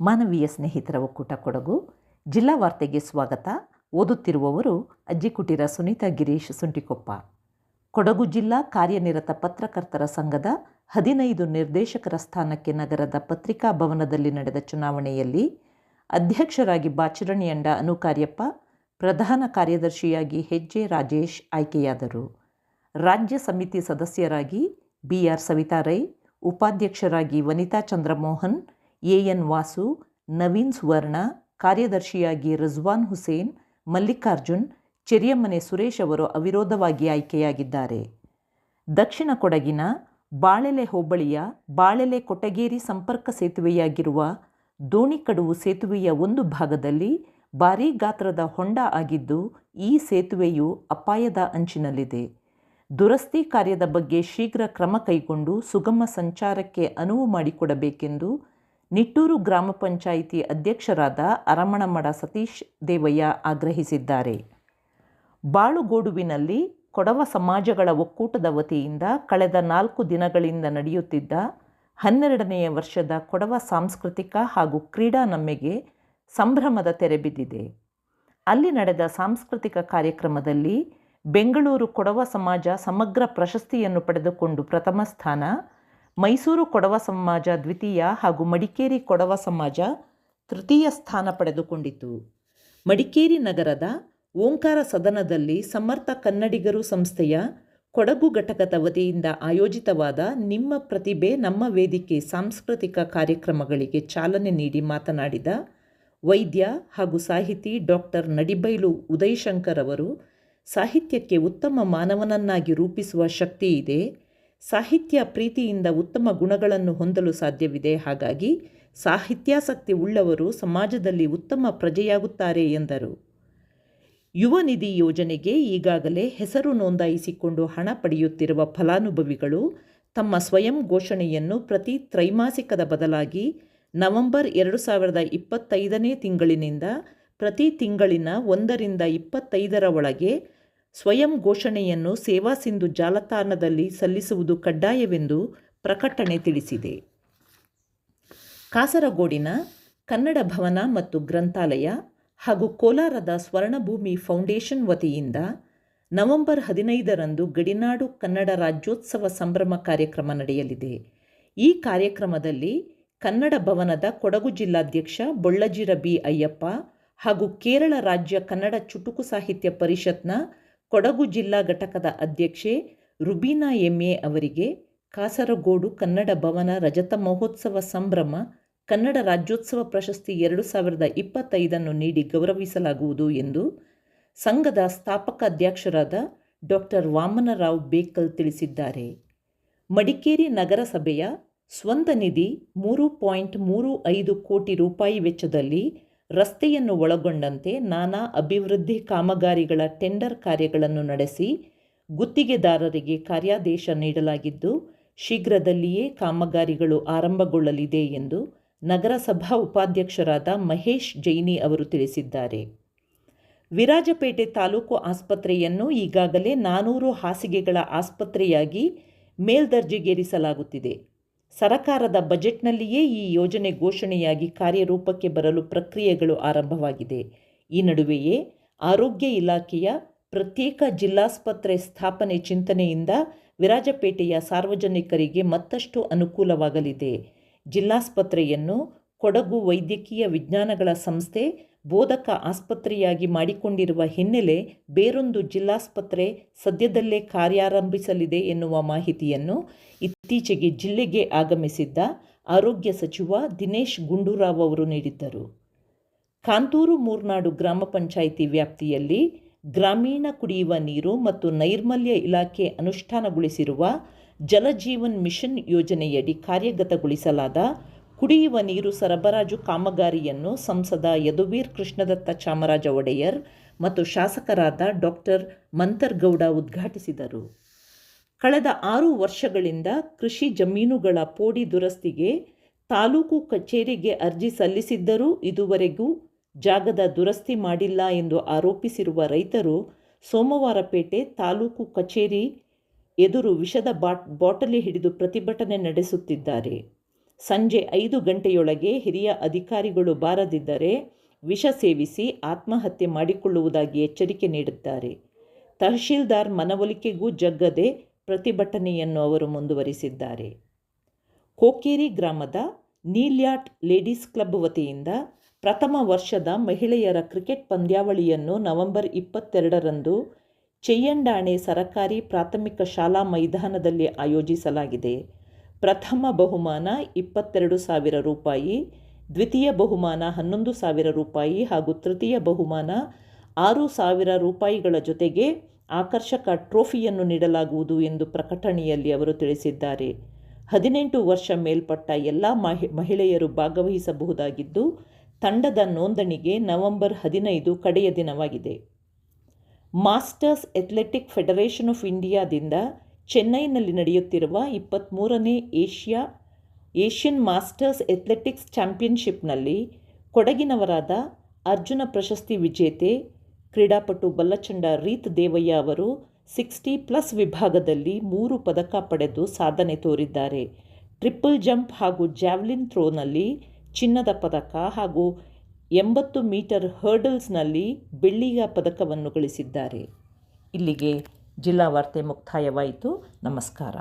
ಮಾನವೀಯ ಸ್ನೇಹಿತರ ಒಕ್ಕೂಟ ಕೊಡಗು ಜಿಲ್ಲಾ ವಾರ್ತೆಗೆ ಸ್ವಾಗತ. ಓದುತ್ತಿರುವವರು ಅಜ್ಜಿಕುಟೀರ ಸುನೀತಾ ಗಿರೀಶ್ ಸುಂಟಿಕೊಪ್ಪ. ಕೊಡಗು ಜಿಲ್ಲಾ ಕಾರ್ಯನಿರತ ಪತ್ರಕರ್ತರ ಸಂಘದ 15 ನಿರ್ದೇಶಕರ ಸ್ಥಾನಕ್ಕೆ ನಗರದ ಪತ್ರಿಕಾ ಭವನದಲ್ಲಿ ನಡೆದ ಚುನಾವಣೆಯಲ್ಲಿ ಅಧ್ಯಕ್ಷರಾಗಿ ಬಾಚಿರಣಿಯಂಡ ಅನುಕಾರ್ಯಪ್ಪ, ಪ್ರಧಾನ ಕಾರ್ಯದರ್ಶಿಯಾಗಿ ಹೆಜ್ಜೆ ರಾಜೇಶ್ ಆಯ್ಕೆಯಾದರು. ರಾಜ್ಯ ಸಮಿತಿ ಸದಸ್ಯರಾಗಿ BR ಸವಿತಾ ರೈ, ಉಪಾಧ್ಯಕ್ಷರಾಗಿ ವನಿತಾ ಚಂದ್ರಮೋಹನ್, AN ವಾಸು, ನವೀನ್ ಸುವರ್ಣ, ಕಾರ್ಯದರ್ಶಿಯಾಗಿ ರಿಜ್ವಾನ್ ಹುಸೇನ್, ಮಲ್ಲಿಕಾರ್ಜುನ್, ಚೆರಿಯಮ್ಮನೆ ಸುರೇಶ್ ಅವರು ಅವಿರೋಧವಾಗಿ ಆಯ್ಕೆಯಾಗಿದ್ದಾರೆ. ದಕ್ಷಿಣ ಕೊಡಗಿನ ಬಾಳೆಲೆ ಹೋಬಳಿಯ ಬಾಳೆಲೆ ಕೊಟಗೇರಿ ಸಂಪರ್ಕ ಸೇತುವೆಯಾಗಿರುವ ದೋಣಿಕಡುವು ಸೇತುವೆಯ ಒಂದು ಭಾಗದಲ್ಲಿ ಭಾರೀ ಗಾತ್ರದ ಹೊಂಡ ಆಗಿದ್ದು, ಈ ಸೇತುವೆಯು ಅಪಾಯದ ಅಂಚಿನಲ್ಲಿದೆ. ದುರಸ್ತಿ ಕಾರ್ಯದ ಬಗ್ಗೆ ಶೀಘ್ರ ಕ್ರಮ ಕೈಗೊಂಡು ಸುಗಮ ಸಂಚಾರಕ್ಕೆ ಅನುವು ಮಾಡಿಕೊಡಬೇಕೆಂದು ನಿಟ್ಟೂರು ಗ್ರಾಮ ಪಂಚಾಯಿತಿ ಅಧ್ಯಕ್ಷರಾದ ಅರಮಣಮಡ ಸತೀಶ್ ದೇವಯ್ಯ ಆಗ್ರಹಿಸಿದ್ದಾರೆ. ಬಾಳುಗೋಡುವಿನಲ್ಲಿ ಕೊಡವ ಸಮಾಜಗಳ ಒಕ್ಕೂಟದ ವತಿಯಿಂದ ಕಳೆದ 4 ದಿನಗಳಿಂದ ನಡೆಯುತ್ತಿದ್ದ 12ನೇ ವರ್ಷದ ಕೊಡವ ಸಾಂಸ್ಕೃತಿಕ ಹಾಗೂ ಕ್ರೀಡಾ ನಮ್ಮೆಗೆ ಸಂಭ್ರಮದ ತೆರೆ ಬಿದ್ದಿದೆ. ಅಲ್ಲಿ ನಡೆದ ಸಾಂಸ್ಕೃತಿಕ ಕಾರ್ಯಕ್ರಮದಲ್ಲಿ ಬೆಂಗಳೂರು ಕೊಡವ ಸಮಾಜ ಸಮಗ್ರ ಪ್ರಶಸ್ತಿಯನ್ನು ಪಡೆದುಕೊಂಡು ಪ್ರಥಮ ಸ್ಥಾನ, ಮೈಸೂರು ಕೊಡವ ಸಮಾಜ ದ್ವಿತೀಯ ಹಾಗೂ ಮಡಿಕೇರಿ ಕೊಡವ ಸಮಾಜ ತೃತೀಯ ಸ್ಥಾನ ಪಡೆದುಕೊಂಡಿತು. ಮಡಿಕೇರಿ ನಗರದ ಓಂಕಾರ ಸದನದಲ್ಲಿ ಸಮರ್ಥ ಕನ್ನಡಿಗರು ಸಂಸ್ಥೆಯ ಕೊಡಗು ಘಟಕದ ವತಿಯಿಂದ ಆಯೋಜಿತವಾದ ನಿಮ್ಮ ಪ್ರತಿಭೆ ನಮ್ಮ ವೇದಿಕೆ ಸಾಂಸ್ಕೃತಿಕ ಕಾರ್ಯಕ್ರಮಗಳಿಗೆ ಚಾಲನೆ ನೀಡಿ ಮಾತನಾಡಿದ ವೈದ್ಯ ಹಾಗೂ ಸಾಹಿತಿ ಡಾಕ್ಟರ್ ನಡಿಬೈಲು ಉದಯಶಂಕರ್ ಅವರು, ಸಾಹಿತ್ಯಕ್ಕೆ ಉತ್ತಮ ಮಾನವನನ್ನಾಗಿ ರೂಪಿಸುವ ಶಕ್ತಿ ಇದೆ. ಸಾಹಿತ್ಯ ಪ್ರೀತಿಯಿಂದ ಉತ್ತಮ ಗುಣಗಳನ್ನು ಹೊಂದಲು ಸಾಧ್ಯವಿದೆ. ಹಾಗಾಗಿ ಸಾಹಿತ್ಯಾಸಕ್ತಿ ಉಳ್ಳವರು ಸಮಾಜದಲ್ಲಿ ಉತ್ತಮ ಪ್ರಜೆಯಾಗುತ್ತಾರೆ ಎಂದರು. ಯುವ ನಿಧಿ ಯೋಜನೆಗೆ ಈಗಾಗಲೇ ಹೆಸರು ನೋಂದಾಯಿಸಿಕೊಂಡು ಹಣ ಪಡೆಯುತ್ತಿರುವ ಫಲಾನುಭವಿಗಳು ತಮ್ಮ ಸ್ವಯಂ ಘೋಷಣೆಯನ್ನು ಪ್ರತಿ ತ್ರೈಮಾಸಿಕದ ಬದಲಾಗಿ ನವೆಂಬರ್ 2025ನೇ ತಿಂಗಳಿನಿಂದ ಪ್ರತಿ ತಿಂಗಳಿನ 1ರಿಂದ 25ರ ಒಳಗೆ ಸ್ವಯಂ ಘೋಷಣೆಯನ್ನು ಸೇವಾ ಸಿಂಧು ಜಾಲತಾಣದಲ್ಲಿ ಸಲ್ಲಿಸುವುದು ಕಡ್ಡಾಯವೆಂದು ಪ್ರಕಟಣೆ ತಿಳಿಸಿದೆ. ಕಾಸರಗೋಡಿನ ಕನ್ನಡ ಭವನ ಮತ್ತು ಗ್ರಂಥಾಲಯ ಹಾಗೂ ಕೋಲಾರದ ಸ್ವರ್ಣಭೂಮಿ ಫೌಂಡೇಶನ್ ವತಿಯಿಂದ ನವೆಂಬರ್ 15ರಂದು ಗಡಿನಾಡು ಕನ್ನಡ ರಾಜ್ಯೋತ್ಸವ ಸಂಭ್ರಮ ಕಾರ್ಯಕ್ರಮ ನಡೆಯಲಿದೆ. ಈ ಕಾರ್ಯಕ್ರಮದಲ್ಲಿ ಕನ್ನಡ ಭವನದ ಕೊಡಗು ಜಿಲ್ಲಾಧ್ಯಕ್ಷ ಬೊಳ್ಳಜಿರ B. ಅಯ್ಯಪ್ಪ ಹಾಗೂ ಕೇರಳ ರಾಜ್ಯ ಕನ್ನಡ ಚುಟುಕು ಸಾಹಿತ್ಯ ಪರಿಷತ್ನ ಕೊಡಗು ಜಿಲ್ಲಾ ಘಟಕದ ಅಧ್ಯಕ್ಷೆ ರುಬೀನಾ MA ಅವರಿಗೆ ಕಾಸರಗೋಡು ಕನ್ನಡ ಭವನ ರಜತ ಮಹೋತ್ಸವ ಸಂಭ್ರಮ ಕನ್ನಡ ರಾಜ್ಯೋತ್ಸವ ಪ್ರಶಸ್ತಿ 2025 ನೀಡಿ ಗೌರವಿಸಲಾಗುವುದು ಎಂದು ಸಂಘದ ಸ್ಥಾಪಕ ಅಧ್ಯಕ್ಷರಾದ ಡಾಕ್ಟರ್ ವಾಮನರಾವ್ ಬೇಕಲ್ ತಿಳಿಸಿದ್ದಾರೆ. ಮಡಿಕೇರಿ ನಗರಸಭೆಯ ಸ್ವಂತ ನಿಧಿ 3.35 ಕೋಟಿ ರೂಪಾಯಿ ವೆಚ್ಚದಲ್ಲಿ ರಸ್ತೆಯನ್ನು ಒಳಗೊಂಡಂತೆ ನಾನಾ ಅಭಿವೃದ್ಧಿ ಕಾಮಗಾರಿಗಳ ಟೆಂಡರ್ ಕಾರ್ಯಗಳನ್ನು ನಡೆಸಿ ಗುತ್ತಿಗೆದಾರರಿಗೆ ಕಾರ್ಯಾದೇಶ ನೀಡಲಾಗಿದ್ದು, ಶೀಘ್ರದಲ್ಲಿಯೇ ಕಾಮಗಾರಿಗಳು ಆರಂಭಗೊಳ್ಳಲಿದೆ ಎಂದು ನಗರಸಭಾ ಉಪಾಧ್ಯಕ್ಷರಾದ ಮಹೇಶ್ ಜೈನಿ ಅವರು ತಿಳಿಸಿದ್ದಾರೆ. ವಿರಾಜಪೇಟೆ ತಾಲೂಕು ಆಸ್ಪತ್ರೆಯನ್ನು ಈಗಾಗಲೇ 400 ಹಾಸಿಗೆಗಳ ಆಸ್ಪತ್ರೆಯಾಗಿ ಮೇಲ್ದರ್ಜೆಗೇರಿಸಲಾಗುತ್ತಿದೆ. ಸರಕಾರದ ಬಜೆಟ್ನಲ್ಲಿಯೇ ಈ ಯೋಜನೆ ಘೋಷಣೆಯಾಗಿ ಕಾರ್ಯರೂಪಕ್ಕೆ ಬರಲು ಪ್ರಕ್ರಿಯೆಗಳು ಆರಂಭವಾಗಿದೆ. ಈ ನಡುವೆಯೇ ಆರೋಗ್ಯ ಇಲಾಖೆಯ ಪ್ರತ್ಯೇಕ ಜಿಲ್ಲಾಸ್ಪತ್ರೆ ಸ್ಥಾಪನೆ ಚಿಂತನೆಯಿಂದ ವಿರಾಜಪೇಟೆಯ ಸಾರ್ವಜನಿಕರಿಗೆ ಮತ್ತಷ್ಟು ಅನುಕೂಲವಾಗಲಿದೆ. ಜಿಲ್ಲಾಸ್ಪತ್ರೆಯನ್ನು ಕೊಡಗು ವೈದ್ಯಕೀಯ ವಿಜ್ಞಾನಗಳ ಸಂಸ್ಥೆ ಬೋಧಕ ಆಸ್ಪತ್ರೆಯಾಗಿ ಮಾಡಿಕೊಂಡಿರುವ ಹಿನ್ನೆಲೆ ಬೇರೊಂದು ಜಿಲ್ಲಾಸ್ಪತ್ರೆ ಸದ್ಯದಲ್ಲೇ ಕಾರ್ಯಾರಂಭಿಸಲಿದೆ ಎನ್ನುವ ಮಾಹಿತಿಯನ್ನು ಇತ್ತೀಚೆಗೆ ಜಿಲ್ಲೆಗೆ ಆಗಮಿಸಿದ್ದ ಆರೋಗ್ಯ ಸಚಿವ ದಿನೇಶ್ ಗುಂಡೂರಾವ್ ಅವರು ನೀಡಿದ್ದರು. ಕಾಂತೂರು ಮೂರ್ನಾಡು ಗ್ರಾಮ ಪಂಚಾಯಿತಿ ವ್ಯಾಪ್ತಿಯಲ್ಲಿ ಗ್ರಾಮೀಣ ಕುಡಿಯುವ ನೀರು ಮತ್ತು ನೈರ್ಮಲ್ಯ ಇಲಾಖೆ ಅನುಷ್ಠಾನಗೊಳಿಸಿರುವ ಜಲಜೀವನ್ ಮಿಷನ್ ಯೋಜನೆಯಡಿ ಕಾರ್ಯಗತಗೊಳಿಸಲಾದ ಕುಡಿಯುವ ನೀರು ಸರಬರಾಜು ಕಾಮಗಾರಿಯನ್ನು ಸಂಸದ ಯದುವೀರ್ ಕೃಷ್ಣದತ್ತ ಚಾಮರಾಜ ಒಡೆಯರ್ ಮತ್ತು ಶಾಸಕರಾದ ಡಾಕ್ಟರ್ ಮಂತರ್ಗೌಡ ಉದ್ಘಾಟಿಸಿದರು. ಕಳೆದ 6 ವರ್ಷಗಳಿಂದ ಕೃಷಿ ಜಮೀನುಗಳ ಪೋಡಿ ದುರಸ್ತಿಗೆ ತಾಲೂಕು ಕಚೇರಿಗೆ ಅರ್ಜಿ ಸಲ್ಲಿಸಿದ್ದರೂ ಇದುವರೆಗೂ ಜಾಗದ ದುರಸ್ತಿ ಮಾಡಿಲ್ಲ ಎಂದು ಆರೋಪಿಸಿರುವ ರೈತರು ಸೋಮವಾರಪೇಟೆ ತಾಲೂಕು ಕಚೇರಿ ಎದುರು ವಿಷದ ಬಾಟಲಿ ಹಿಡಿದು ಪ್ರತಿಭಟನೆ ನಡೆಸುತ್ತಿದ್ದಾರೆ. ಸಂಜೆ 5 ಗಂಟೆಯೊಳಗೆ ಹಿರಿಯ ಅಧಿಕಾರಿಗಳು ಬಾರದಿದ್ದರೆ ವಿಷ ಸೇವಿಸಿ ಆತ್ಮಹತ್ಯೆ ಮಾಡಿಕೊಳ್ಳುವುದಾಗಿ ಎಚ್ಚರಿಕೆ ನೀಡಿದ್ದಾರೆ. ತಹಶೀಲ್ದಾರ್ ಮನವೊಲಿಕೆಗೂ ಜಗ್ಗದೆ ಪ್ರತಿಭಟನೆಯನ್ನು ಅವರು ಮುಂದುವರಿಸಿದ್ದಾರೆ. ಕೋಕೇರಿ ಗ್ರಾಮದ ನೀಲ್ಯಾಟ್ ಲೇಡೀಸ್ ಕ್ಲಬ್ ವತಿಯಿಂದ ಪ್ರಥಮ ವರ್ಷದ ಮಹಿಳೆಯರ ಕ್ರಿಕೆಟ್ ಪಂದ್ಯಾವಳಿಯನ್ನು ನವೆಂಬರ್ 22ರಂದು ಚೆಯ್ಯಂಡಾಣೆ ಸರಕಾರಿ ಪ್ರಾಥಮಿಕ ಶಾಲಾ ಮೈದಾನದಲ್ಲಿ ಆಯೋಜಿಸಲಾಗಿದೆ. ಪ್ರಥಮ ಬಹುಮಾನ 22,000 ರೂಪಾಯಿ, ದ್ವಿತೀಯ ಬಹುಮಾನ 11,000 ರೂಪಾಯಿ ಹಾಗೂ ತೃತೀಯ ಬಹುಮಾನ 6,000 ರೂಪಾಯಿಗಳ ಜೊತೆಗೆ ಆಕರ್ಷಕ ಟ್ರೋಫಿಯನ್ನು ನೀಡಲಾಗುವುದು ಎಂದು ಪ್ರಕಟಣೆಯಲ್ಲಿ ಅವರು ತಿಳಿಸಿದ್ದಾರೆ. 18 ವರ್ಷ ಮೇಲ್ಪಟ್ಟ ಎಲ್ಲ ಮಹಿಳೆಯರು ಭಾಗವಹಿಸಬಹುದಾಗಿದ್ದು, ತಂಡದ ನೋಂದಣಿಗೆ ನವೆಂಬರ್ 15 ಕಡೆಯ ದಿನವಾಗಿದೆ. ಮಾಸ್ಟರ್ಸ್ ಅಥ್ಲೆಟಿಕ್ ಫೆಡರೇಷನ್ ಆಫ್ ಇಂಡಿಯಾದಿಂದ ಚೆನ್ನೈನಲ್ಲಿ ನಡೆಯುತ್ತಿರುವ 23ನೇ ಏಷ್ಯನ್ ಮಾಸ್ಟರ್ಸ್ ಅಥ್ಲೆಟಿಕ್ಸ್ ಚಾಂಪಿಯನ್ಶಿಪ್ನಲ್ಲಿ ಕೊಡಗಿನವರಾದ ಅರ್ಜುನ ಪ್ರಶಸ್ತಿ ವಿಜೇತೆ ಕ್ರೀಡಾಪಟು ಬಲ್ಲಚಂಡ ರೀತ್ ದೇವಯ್ಯ ಅವರು 60+ ವಿಭಾಗದಲ್ಲಿ 3 ಪದಕ ಪಡೆದು ಸಾಧನೆ ತೋರಿದ್ದಾರೆ. ಟ್ರಿಪಲ್ ಜಂಪ್ ಹಾಗೂ ಜಾವ್ಲಿನ್ ಥ್ರೋನಲ್ಲಿ ಚಿನ್ನದ ಪದಕ ಹಾಗೂ 80 ಮೀಟರ್ ಹರ್ಡಲ್ಸ್ನಲ್ಲಿ ಬೆಳ್ಳಿಯ ಪದಕವನ್ನು ಗಳಿಸಿದ್ದಾರೆ. ಇಲ್ಲಿಗೆ ಜಿಲ್ಲಾ ವಾರ್ತೆ ಮುಕ್ತಾಯವಾಯಿತು. ನಮಸ್ಕಾರ.